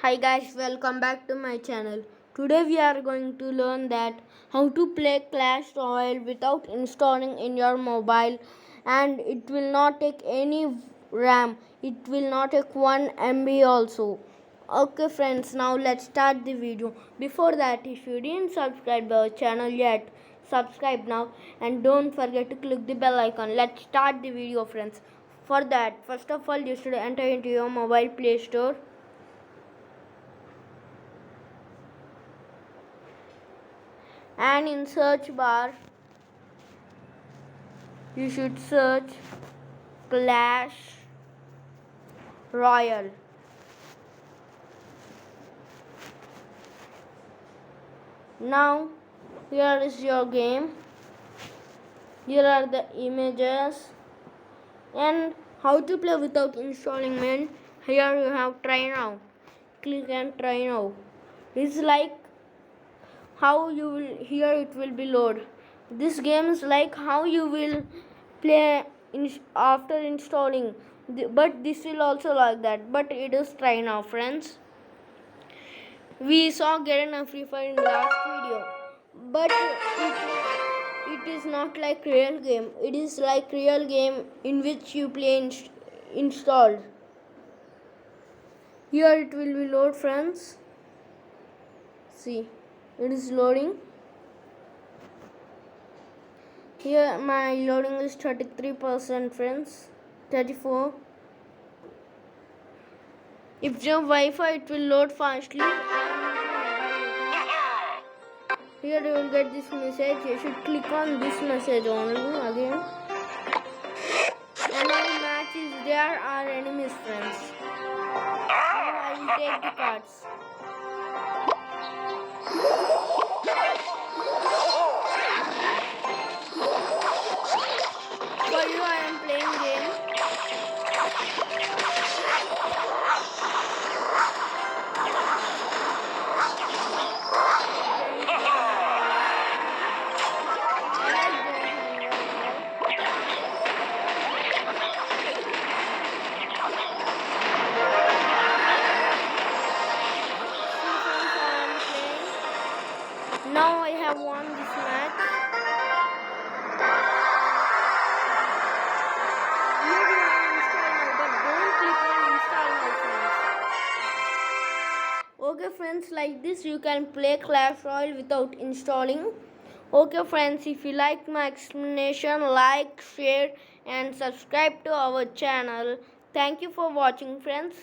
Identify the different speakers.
Speaker 1: Hi guys, welcome back to my channel. Today we are going to learn that how to play Clash Royale without installing in your mobile, and it will not take any RAM. It will not take 1 MB also. Okay friends, now let's start the video. Before that, if you didn't subscribe our channel yet, subscribe now and don't forget to click the bell icon. Let's start the video friends. For that, first of all you should enter into your mobile Play Store. And in search bar you should search Clash Royale. Now here is your game. Here are the images and how to play without installing main. Here you have try now. Click and try now. It's like how you will here it will be load. This game is like how you will play after installing, but this will also like that, but it is try now friends. We saw Garena Free Fire in last video, but it is not like real game. It is like real game in which you play installed. Here it will be load friends. See, it is loading. Here my loading is 33% friends. 34. If your Wi-Fi it will load fastly. Here you will get this message. You should click on this message only again. Enemy match is there are enemies friends. Now I will take the cards. For you I am playing game. Now I have won this match. Here you have install now, but don't click on install now friends. Okay friends, like this you can play Clash Royale without installing. Okay friends, if you like my explanation, like, share and subscribe to our channel. Thank you for watching friends.